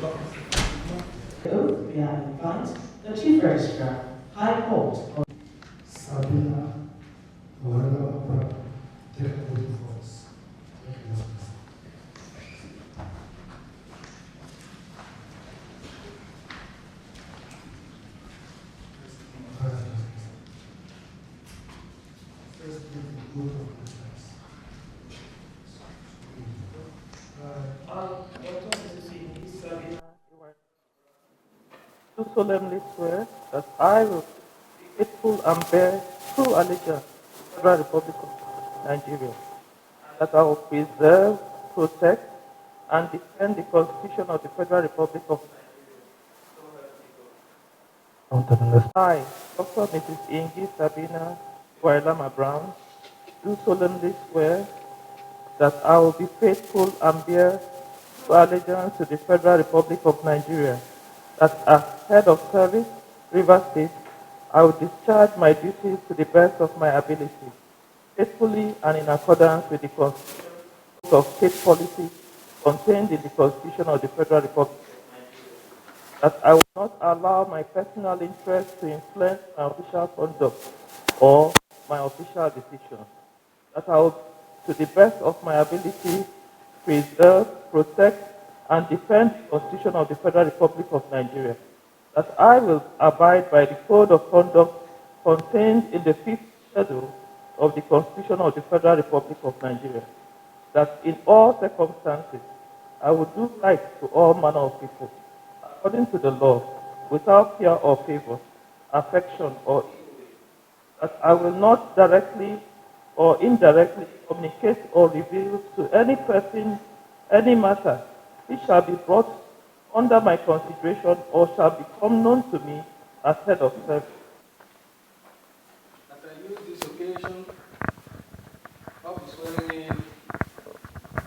We invite the Chief Registrar, High Court of Sabina, whoever take a good voice. Do solemnly swear that I will be faithful and bear true allegiance to the Federal Republic of Nigeria, that I will preserve, protect, and defend the Constitution of the Federal Republic of Nigeria. I, Dr. Mrs. Ingi Sabina Wailama Brown, do solemnly swear that I will be faithful and bear true allegiance to the Federal Republic of Nigeria, that as head of service, Rivers State, I will discharge my duties to the best of my ability, faithfully and in accordance with the Constitution of State policy contained in the Constitution of the Federal Republic, that I will not allow my personal interest to influence my official conduct or my official decisions, that I will, to the best of my ability, preserve, protect, and defend the Constitution of the Federal Republic of Nigeria, that I will abide by the Code of Conduct contained in the 5th Schedule of the Constitution of the Federal Republic of Nigeria, that in all circumstances I will do right to all manner of people, according to the law, without fear or favor, affection or ill, that I will not directly or indirectly communicate or reveal to any person any matter which shall be brought under my consideration or shall become known to me as head of service. That I use this occasion of the swearing in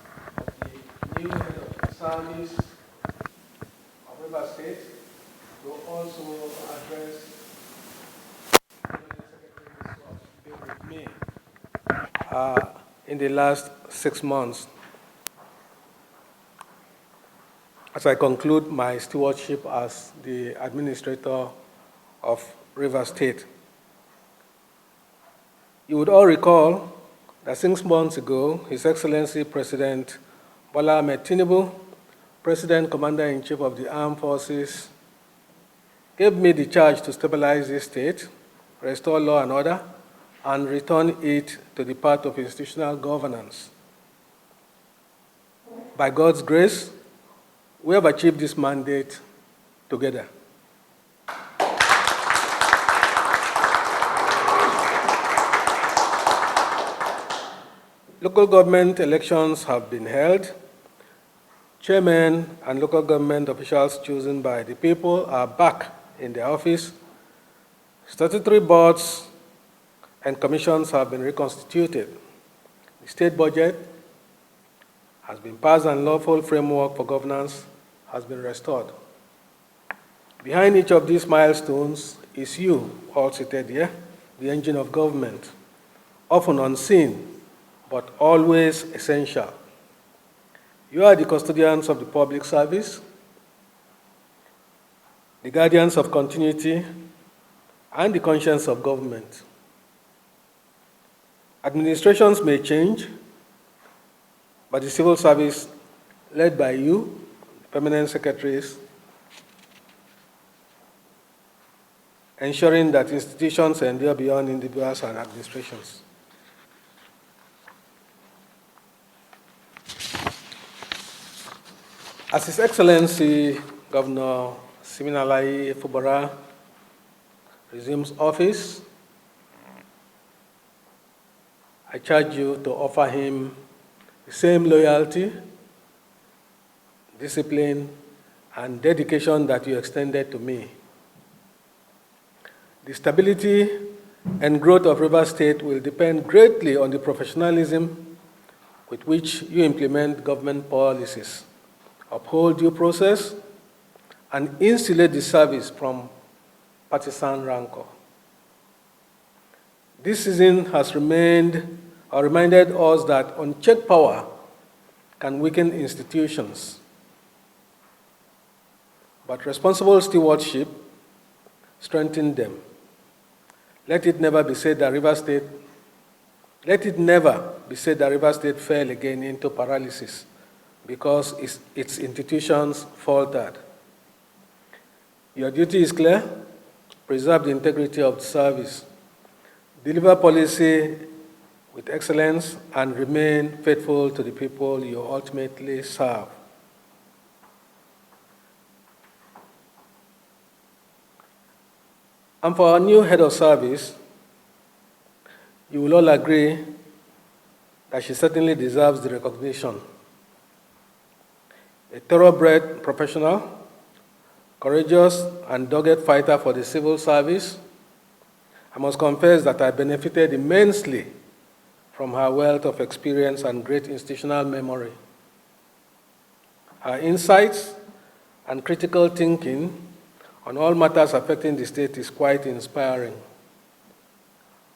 of the new head of the service of Rivers State to also address the secretaries of been with me in the last 6 months. As I conclude my stewardship as the administrator of Rivers State. You would all recall that 6 months ago, His Excellency President Bola Ahmed Tinubu, President Commander-in-Chief of the Armed Forces, gave me the charge to stabilize this state, restore law and order, and return it to the path of institutional governance. By God's grace, we have achieved this mandate together. Local government elections have been held. Chairmen and local government officials chosen by the people are back in their office. Statutory boards and commissions have been reconstituted. The state budget has been passed and lawful framework for governance has been restored. Behind each of these milestones is you, all seated here, the engine of government, often unseen, but always essential. You are the custodians of the public service, the guardians of continuity, and the conscience of government. Administrations may change, but the civil service, led by you, permanent secretaries, ensuring that institutions endure beyond individuals and administrations. As His Excellency Governor Siminalayi Fubara resumes office, I charge you to offer him the same loyalty, discipline, and dedication that you extended to me. The stability and growth of Rivers State will depend greatly on the professionalism with which you implement government policies, uphold due process, and insulate the service from partisan rancor. This season has reminded us that unchecked power can weaken institutions. but responsible stewardship strengthened them. Let it never be said that Rivers State fell again into paralysis because its institutions faltered. Your duty is clear: preserve the integrity of the service, deliver policy with excellence, and remain faithful to the people you ultimately serve. And for our new head of service, you will all agree that she certainly deserves the recognition. A thoroughbred professional, courageous and dogged fighter for the civil service, I must confess that I benefited immensely from her wealth of experience and great institutional memory. Her insights and critical thinking on all matters affecting the state is quite inspiring.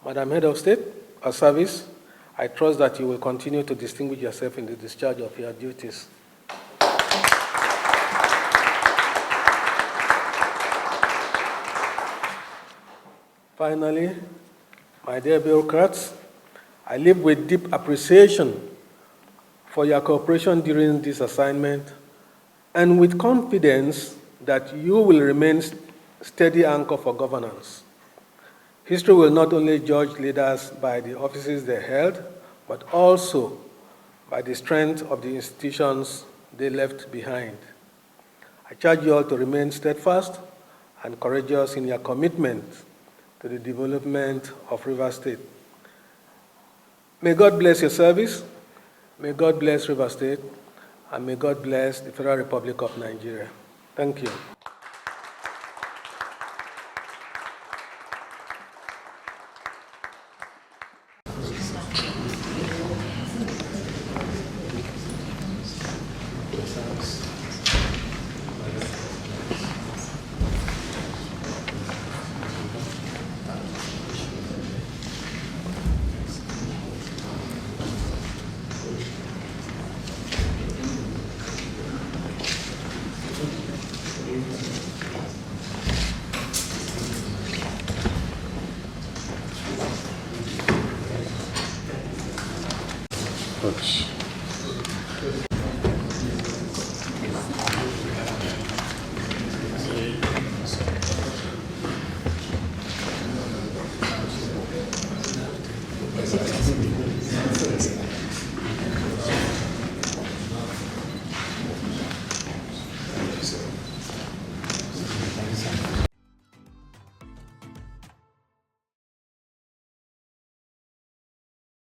Madam Head of State or Service, I trust that you will continue to distinguish yourself in the discharge of your duties. Finally, my dear bureaucrats, I live with deep appreciation for your cooperation during this assignment and with confidence that you will remain steady anchor for governance. History will not only judge leaders by the offices they held, but also by the strength of the institutions they left behind. I charge you all to remain steadfast and courageous in your commitment to the development of Rivers State. May God bless your service, may God bless Rivers State, and may God bless the Federal Republic of Nigeria. Thank you.